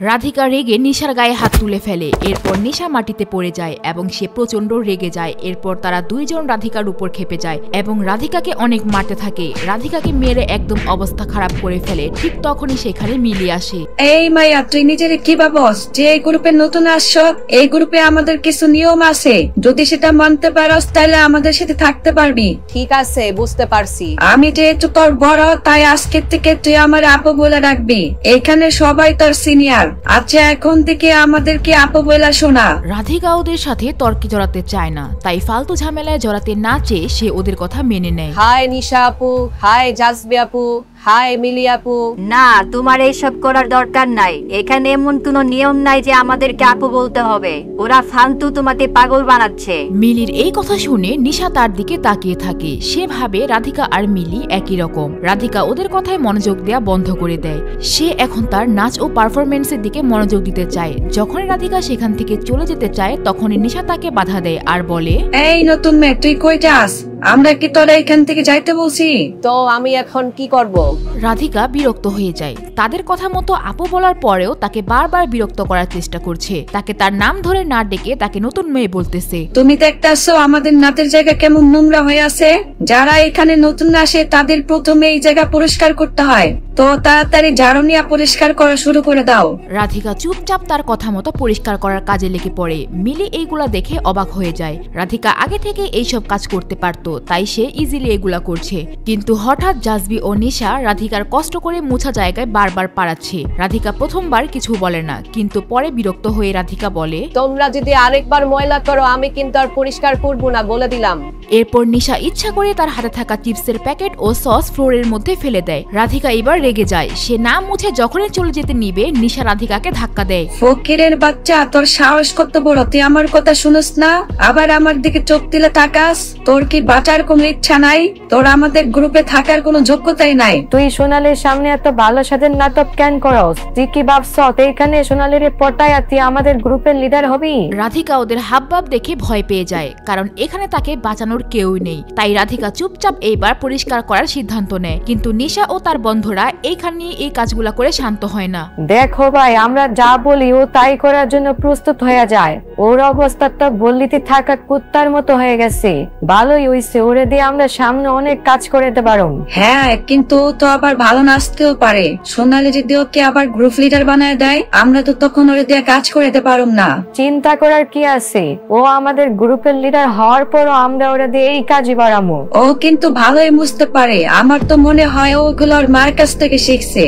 রাধিকা রেগে নিশার গায়ে হাত তুলে ফেলে। এরপর নিশা মাটিতে পড়ে যায় এবং সে প্রচন্ড রেগে যায়। এরপর তারা দুইজন রাধিকার উপর খেপে যায় এবং রাধিকাকে অনেক মারতে থাকে। রাধিকাকে মেরে একদম অবস্থা খারাপ করে ফেলে। ঠিক তখনই সেখানে মিলি আসে। এই মাইয়া, তুই নিজের কি ভাবস যে এই গ্রুপে নতুন আসছো? এই গ্রুপে আমাদের কিছু নিয়ম আছে, যদি সেটা মানতে পারস তাহলে আমাদের সাথে থাকতে পারবি। ঠিক আছে, বুঝতে পারছি। আমি যেহেতু তোর বড়, তাই আজকের থেকে তুই আমার আপু বলে রাখবি। এখানে সবাই তোর সিনিয়র। আচ্ছা, এখন থেকে আমাদেরকে আপু বলে শোনা। রাধিকা ওদের সাথে তর্কে জড়াতে চায় না, তাই ফালতু ঝামেলায় জড়াতে না চেয়ে সে ওদের কথা মেনে নেয়। হাই নিশা আপু, হাই জাজবি আপু, হাই মিলি আপু। না, তোমার এইসব করার দরকার নাই। এখানে এমন কোনো নিয়ম নাই যে আমাদেরকে আপু বলতে হবে। ওরা ফালতু তোমাকে পাগল বানাচ্ছে। মিলির এই কথা শুনে নিশা তার দিকে তাকিয়ে থাকে। সে ভাবে রাধিকা আর মিলি একই রকম। রাধিকা ওদের কথায় মনোযোগ দেয়া বন্ধ করে দেয়। সে এখন তার নাচ ও পারফরমেন্সের দিকে মনোযোগ দিতে চায়। যখন রাধিকা সেখান থেকে চলে যেতে চায়, তখনই নিশা তাকে বাধা দেয় আর বলে, এই নতুন মেয়ে, তুই কই যাস? আমরা কি তোরা এখান থেকে যাইতে বলছি? তো আমি এখন কি করব? রাধিকা বিরক্ত হয়ে যায়। তাদের কথা মতো আপু বলার পরেও তাকে বারবার বিরক্ত করার চেষ্টা করছে। তাকে তার নাম ধরে না ডেকে তাকে নতুন মেয়ে বলতেছে। তুমি দেখতেছো আমাদের নাচের জায়গা কেমন নোংরা হয়ে আছে? যারা এখানে নতুন আসে তাদের প্রথমে এই জায়গা পরিষ্কার করতে হয়। তো তাড়াতাড়ি ঝাড়ু নিয়ে পরিষ্কার করা শুরু করে দাও। রাধিকা চুপচাপ তার কথা মতো পরিষ্কার করার কাজে লেগে পড়ে। মিলি এইগুলা দেখে অবাক হয়ে যায়। রাধিকা আগে থেকে এইসব কাজ করতে পারত, তাই সে ইজিলি এগুলা করছে। কিন্তু হঠাৎ জাজবি ও নিশা রাধিকার কষ্ট করে মোছা জায়গায় বারবার পাড়াচ্ছে। রাধিকা প্রথমবার কিছু বলে না, কিন্তু পরে বিরক্ত হয়ে রাধিকা বলে, তোমরা যদি আরেকবার ময়লা করো আমি কিন্তু আর পরিষ্কার করব না, বলে দিলাম। এরপর নিশা ইচ্ছা করে তার হাতে থাকা চিপসের প্যাকেট ও সস ফ্লোরের মধ্যে ফেলে দেয়। রাধিকা এবার রেগে যায়। সে না মুছে যখনই চলে যেতে নিবে, নিশা রাধিকাকে ধাক্কা দেয়। ফকিরের বাচ্চা, তোর সাহস কত বড়? তুই আমার কথা শুনস না, আবার আমার দিকে চোখ দিলে তাকাস। তোর কি বাঁচার কোনো ইচ্ছা নাই? তোর আমাদের গ্রুপে থাকার কোনো যোগ্যতাই নাই। তুই সোনালীর সামনে এত ভালো সাজের নাটক কেন করস? তুই কি ভাবছ এইখানে সোনালীর পটায় তুই আমাদের গ্রুপের লিডার হবি? রাধিকা ওদের হাবভাব দেখে ভয় পেয়ে যায়, কারণ এখানে তাকে বাঁচানোর কেউই নেই। তাই রাধিকা চুপচাপ এইবার পরিষ্কার করার সিদ্ধান্ত নেয়। কিন্তু নিশা ও তার বন্ধুরা এইখানে এই কাজগুলা করে শান্ত হয় না। দেখো ভাই, আমরা যা বলি ও তাই করার জন্য প্রস্তুত হয়ে যায়। ওর অবস্থাটা বললিতে থাকা কুত্তার মতো হয়ে গেছে। ভালোই হইছে, ওরে দিয়ে আমরা সামনে অনেক কাজ করে দিতে পারো। হ্যাঁ, কিন্তু ও তো আবার ভালো নাচতেও পারে। সোনালী যদি ওকে আবার গ্রুপ লিডার বানায় দেয়, আমরা তো তখন ওরে দিয়ে কাজ করে দিতে পারুম না। চিন্তা করার কি আছে? ও আমাদের গ্রুপের লিডার হওয়ার পরও আমরা ওরে দিয়ে এই কাজই বাড়ামো। ও কিন্তু ভালোই বুঝতে পারে। আমার তো মনে হয় ওগুলো ওর মার কাছ থেকে শিখছে।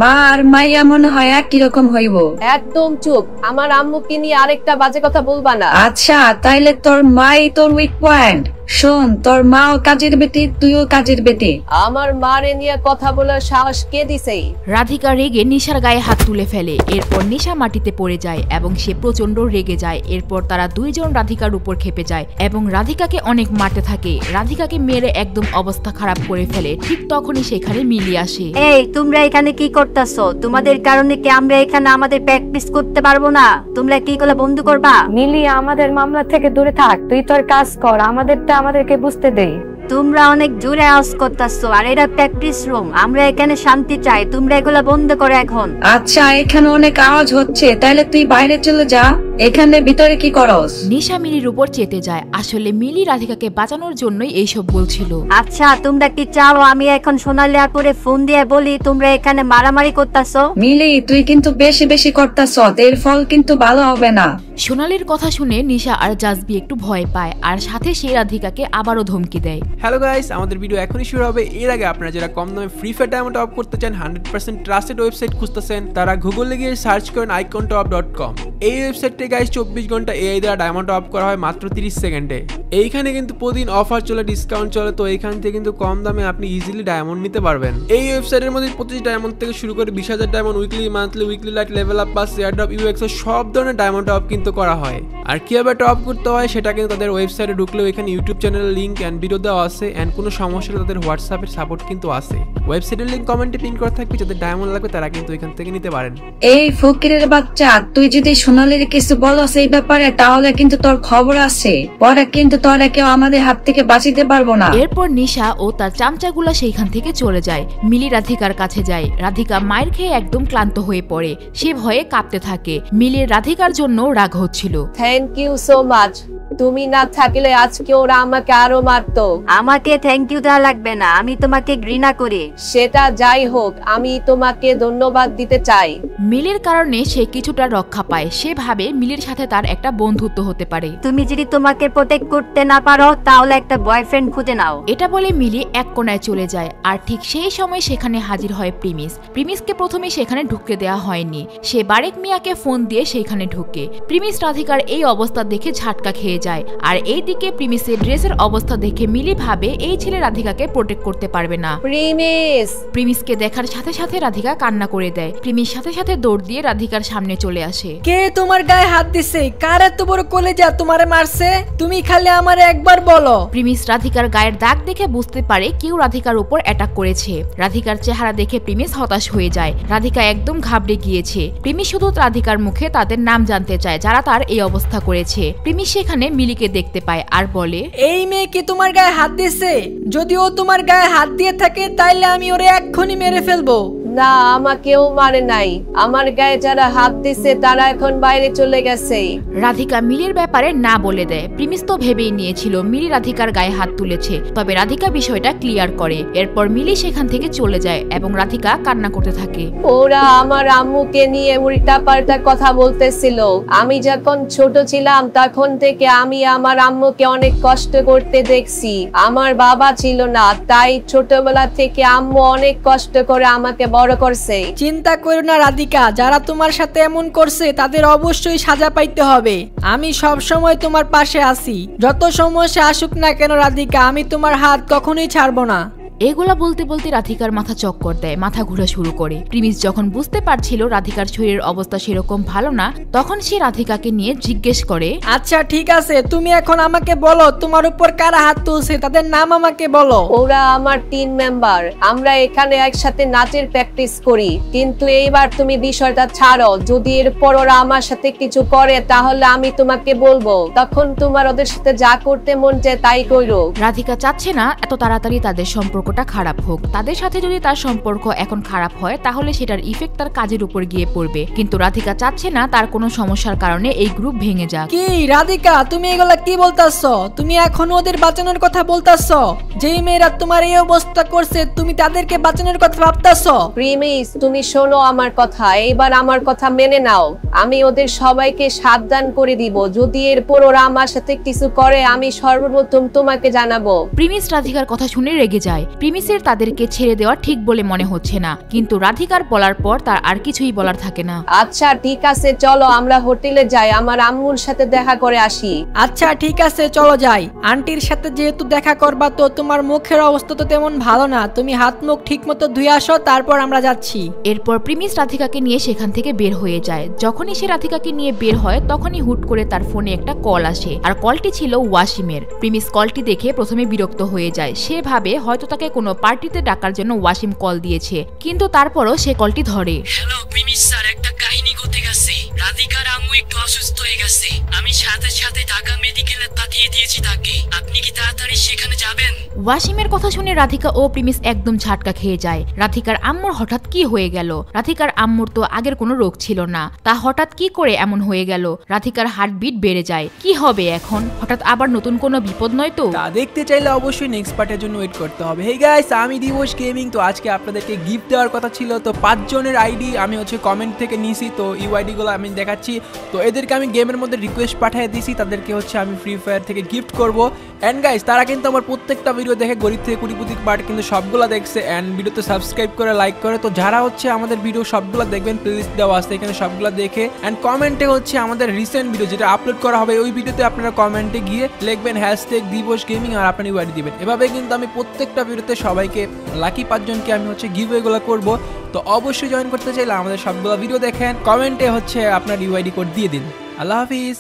মা আর মাইয়া মনে হয় একই রকম হইব। একদম চুপ। আমার আম্মুকে নিয়ে আরেকটা বাজে কথা বলবা না। আচ্ছা, তাইলে তোর মাই তোর উইক পয়েন্ট। শোন, তোর মাও কাজের বেটি, তুইও কাজের বেটি। আমার মারে নিয়ে কথা বলার সাহস কে দিছে? রাধিকা রেগে নিশার গায়ে হাত তুলে ফেলে। এরপর নিশা মাটিতে পড়ে যায় এবং সে প্রচন্ড রেগে যায়। এরপর তারা দুইজন রাধিকার উপর খেপে যায় এবং রাধিকাকে অনেক মারতে থাকে। রাধিকাকে মেরে একদম অবস্থা খারাপ করে ফেলে। ঠিক তখনই সেখানে মিলি আসে। এই, তোমরা এখানে কি করতেছো? তোমাদের কারণে কি আমরা এখানে আমাদের প্র্যাকটিস করতে পারবো না? তোমরা কি করে বন্ধ করবা? মিলি, আমাদের মামলা থেকে দূরে থাক। তুই তোর কাজ কর, আমাদেরকে বুঝতে দে। তোমরা অনেক জোরে আওয়াজ করতেছো, আর এটা প্র্যাকটিস রুম। আমরা এখানে শান্তি চাই। তোমরা এগুলা বন্ধ করো এখন। আচ্ছা, এখানে অনেক আওয়াজ হচ্ছে, তাইলে তুই বাইরে চলে যা। এখানে ভিতরে কি করস? নিশা মিলির উপর চেতে যায়। আসলে মিলি রাধিকাকে বাঁচানোর জন্যই এইসব বলছিল। আচ্ছা, তোমরা কি চাও আমি এখন সোনালী আপুরে ফোন দিয়ে বলি তোমরা এখানে মারামারি করতেছো? মিলি, তুই কিন্তু বেশি বেশি করতাছ, এর ফল কিন্তু ভালো হবে না। সোনালীর কথা শুনে নিশা আর জাজবি একটু ভয় পায়, আর সাথে সে রাধিকাকে আবারও ধমকি দেয়। হ্যালো গাইস, আমাদের ভিডিও এখনই শুরু হবে। এর আগে আপনারা যারা কম দামে ফ্রি ফায়ার ডায়মন্ড টপ করতে চান, 100% ট্রাস্টেড ওয়েবসাইট খুঁজতেছেন, তারা গুগলে গিয়ে সার্চ করেন icontop.com। এই ওয়েবসাইটে গাইস 24 ঘন্টা এআই দ্বারা ডায়মন্ড টপ করা হয় মাত্র 30 সেকেন্ডে। এইখানে কিন্তু প্রতিদিন অফার চলে, ডিসকাউন্ট চলে, তো এইখান থেকে কিন্তু কম দামে আপনি ইজিলি ডায়মন্ড নিতে পারবেন। এই ওয়েবসাইটের মধ্যে 25 ডায়মন্ড থেকে শুরু করে 20,000 diamond, weekly, monthly, weekly light, level up pass, air drop, UX সব ধরনের ডায়মন্ড টপ কিন্তু করা হয়। আর কিভাবে টপ করতে হয় সেটা কিন্তু তাদের ওয়েবসাইটে ঢুকলেও এখানে ইউটিউব চ্যানেলের লিংক এন্ড ভিডিও দেওয়া আছে, এন্ড কোনো সমস্যা হলে তাদের হোয়াটসঅ্যাপের সাপোর্ট কিন্তু আছে। ওয়েবসাইটের লিংক কমেন্টে পিন করা থাকবে, যাদের ডায়মন্ড লাগবে তারা কিন্তু এখান থেকে নিতে পারেন। এই ফকিরের বাচ্চা, তুই যদি সোনালীর কিছু বলস এই ব্যাপারে, তাহলে কিন্তু তোর খবর আছে। পরে কিন্তু তোরা কেউ আমাদের হাত থেকে বাঁচিতে পারবো না। এরপর নিশা ও তার চামচাগুলা সেইখান থেকে চলে যায়। মিলি রাধিকার কাছে যায়। রাধিকা মায়ের খেয়ে একদম ক্লান্ত হয়ে পড়ে। সে ভয়ে কাঁপতে থাকে। মিলির রাধিকার জন্য রাগ হচ্ছিল। Thank you so much. তুমি না থাকলে আজকে ওরা আমাকে আরো মারতো। আমাকে থ্যাংক ইউ দেওয়া লাগবে না, আমি তোমাকে ঘৃণা করি। সেটা যাই হোক, আমি তোমাকে ধন্যবাদ দিতে চাই। মিলির কারণে সে কিছুটা রক্ষা পায়। সে ভাবে মিলির সাথে তার একটা বন্ধুত্ব হতে পারে। তুমি যদি তোমাকে প্রোটেক্ট করতে না পারো তাহলে একটা বয়ফ্রেন্ড খুঁজে নাও। এটা বলে মিলি এক কোণায় চলে যায়। আর ঠিক সেই সময় সেখানে হাজির হয় প্রিমিস। প্রিমিসকে প্রথমে সেখানে ঢুকতে দেওয়া হয়নি। সে বারেক মিয়াকে ফোন দিয়ে সেখানে ঢুকে। প্রিমিস রাধিকার এই অবস্থা দেখে ঝাটকা খেয়ে যায়। আর এইদিকে প্রিমিসের ড্রেসের অবস্থা দেখে মিলি ভাবে এই ছেলে রাধিকাকে প্রোটেক্ট করতে পারবে না। প্রিমিসকে দেখার সাথে সাথে রাধিকা কান্না করে দেয়। প্রিমিস সাথে সাথে দৌড় দিয়ে রাধিকার সামনে চলে আসে। কে তোমার গায়ে হাত দিছে? কার এত বড় কলেজা তোমারে মারছে? তুমি খালি আমারে একবার বলো। প্রিমিস রাধিকার গায়ের দাগ দেখে বুঝতে পারে কেউ রাধিকার উপর অ্যাটাক করেছে। রাধিকার চেহারা দেখে প্রিমিস হতাশ হয়ে যায়। রাধিকা একদম ঘাবড়ে গিয়েছে। প্রিমিস শুধু রাধিকার মুখে তাদের নাম জানতে চায় যারা তার এই অবস্থা করেছে। প্রিমিস সেখানে মিলিকে দেখতে পায় আর বলে, এই মেয়ে কি তোমার গায়ে হাত দিছে? যদি ও তোমার গায়ে হাত দিয়ে থাকে তাইলে আমি ওরে এক্ষুনি মেরে ফেলবো। না, আমাকেও মারে নাই। আমার গায়ে যারা হাত দিছে তারা এখন বাইরে চলে গেছে। রাধিকা মিলির ব্যাপারে না বলে দেয়। প্রিমিস তো ভেবেই নিয়েছিল মিলি রাধিকার গায়ে হাত তুলেছে। তবে রাধিকা বিষয়টা ক্লিয়ার করে। এরপর মিলি সেখান থেকে চলে যায় এবং রাধিকা কান্না করতে থাকে। ওরা আমার আম্মুকে নিয়ে উল্টা পাল্টা কথা বলতেছিল। আমি যখন ছোট ছিলাম তখন থেকে আমি আমার আম্মুকে অনেক কষ্ট করতে দেখছি। আমার বাবা ছিল না, তাই ছোটবেলা থেকে আম্মু অনেক কষ্ট করে আমাকে বড় করছে। চিন্তা করো না রাধিকা, যারা তোমার সাথে এমন করছে তাদের অবশ্যই সাজা পাইতে হবে। আমি সব সময় তোমার পাশে আছি। যত সমস্যা আসুক না কেন রাধিকা, আমি তোমার হাত কখনোই ছাড়বো না। এগুলা বলতে বলতে রাধিকার মাথা চক্কর দেয়, মাথা ঘোরা শুরু করে। প্রিমিস যখন বুঝতে পারছিল রাধিকার শরীরের অবস্থা সেরকম ভালো না, তখন সে রাধিকাকে নিয়ে জিজ্ঞেস করে, আচ্ছা ঠিক আছে, তুমি এখন আমাকে বলো তোমার উপর কারা হাত তুলছে, তাদের নাম আমাকে বলো। ওরা আমার 3 মেম্বার। আমরা এখানে একসাথে নাচের প্র্যাকটিস করি। কিন্তু এইবার তুমি বিষয়টা ছাড়ো। যদি এরপর ওরা আমার সাথে কিছু করে তাহলে আমি তোমাকে বলবো। তখন তোমার ওদের সাথে যা করতে মন চায় তাই করো। রাধিকা চাচ্ছে না এত তাড়াতাড়ি তাদের সম্পর্কটা খারাপ হোক। তাদের সাথে যদি তার সম্পর্ক এখন খারাপ হয় তাহলে সেটার ইফেক্ট তার কাজের উপর গিয়ে পড়বে। কিন্তু রাধিকা চাচ্ছে না তার কোনো সমস্যার কারণে এই গ্রুপ ভেঙে যাক। কি রাধিকা, তুমি এগুলা কি বলতাছো? তুমি এখন ওদের বাঁচানোর কথা বলতাছো? যেই মেয়েরা তোমার এই অবস্থা করছে তুমি তাদেরকে বাঁচানোর কথা ভাবতাছো? প্রিমিস, তুমি শোনো আমার কথা। এইবার আমার কথা মেনে নাও। আমি ওদের সবাইকে সাবধান করে দিব। যদি এরপর ওরা আমার সাথে কিছু করে আমি সর্বপ্রথম তোমাকে জানাবো। প্রিমিস রাধিকার কথা শুনে রেগে যায়। প্রিমিসের তাদেরকে ছেড়ে দেওয়া ঠিক বলে মনে হচ্ছে না, কিন্তু রাধিকার বলার পর তার আর কিছুই বলার থাকে না। আচ্ছা ঠিক আছে, চলো আমরা হোটেলে যাই, আমার আম্মুর সাথে দেখা করে আসি। আচ্ছা ঠিক আছে, চলো যাই। আন্টির সাথে যেহেতু দেখা করবা, তো তোমার মুখের অবস্থা তো তেমন ভালো না, তুমি হাত মুখ ঠিক মতো ধুয়ে আসো, তারপর আমরা যাচ্ছি। এরপর প্রিমিস রাধিকাকে নিয়ে সেখান থেকে বের হয়ে যায়। যখনই সে রাধিকাকে নিয়ে বের হয় তখনই হুট করে তার ফোনে একটা কল আসে, আর কলটি ছিল ওয়াসিমের। প্রিমিস কলটি দেখে প্রথমে বিরক্ত হয়ে যায়। সে ভাবে হয়তো তাকে কোনো পার্টিতে ডাকার জন্য ওয়াসিম কল দিয়েছে, কিন্তু তারপরও সে কলটি ধরে। হ্যালো প্রিমিস স্যার, একটা কাহিনী ঘটে গেছে। রাধিকার আম্মু একটু অসুস্থ হয়ে গেছে। আমি সাথে সাথে ঢাকা মেডিকেলে পাঠিয়ে দিয়েছি তাকে। আপনি কি তাড়াতাড়ি সেখানে যাবেন? ওয়াসিমের কথা শুনে রাধিকা ও প্রিমিস একদম ঝাটকা খেয়ে যায়। রাধিকার আম্মুর হঠাৎ কি হয়ে গেল? রাধিকার আম্মুর তো আগের কোনো রোগ ছিল না, তা হঠাৎ কি করে এমন হয়ে গেল? রাধিকার হার্টবিট বেড়ে যায়। কি হবে এখন? হঠাৎ আবার নতুন কোনো বিপদ নয় তো? তা দেখতে চাইলে অবশ্যই নেক্সট পার্টের জন্য ওয়েট করতে হবে। হেই গাইস, আমি দিবস গেমিং। তো আজকে আপনাদেরকে গিফট দেওয়ার কথা ছিল, তো 5 জনের আইডি আমি কমেন্ট থেকে নিয়েছি। তো ইউআইডি গুলো আমি দেখাচ্ছি। তো এদেরকে আমি গেমের মধ্যে রিকোয়েস্ট পাঠিয়ে দিয়েছি, তাদেরকে আমি ফ্রি ফায়ার থেকে গিফট করব। এন্ড গাইস, তারা কিন্তু আমার প্রত্যেকটা ভিডিও দেখে গরিব থেকে কোটিপতি পার্ট কিন্তু সবগুলো দেখছে। এন্ড ভিডিওতে সাবস্ক্রাইব করে লাইক করে। তো যারা আমাদের ভিডিও সবগুলো দেখবেন, প্লেলিস্ট দেওয়া আছে এখানে, সবগুলো দেখে এন্ড কমেন্টে আমাদের রিসেন্ট ভিডিও যেটা আপলোড করা হবে ওই ভিডিওতে আপনারা কমেন্টে গিয়ে লিখবেন #দিবস গেমিং আর আপনার ইউআইডি দিবেন। এভাবে কিন্তু আমি প্রত্যেকটা ভিডিওতে সবাইকে লাকি 5 জনকে আমি গিভওয়েগুলো করব। তো অবশ্যই জয়েন করতে চাইলে আমাদের সবগুলো ভিডিও দেখেন, কমেন্টে আপনার ইউআইডি কোড দিয়ে দিন। আল্লাহ হাফিজ।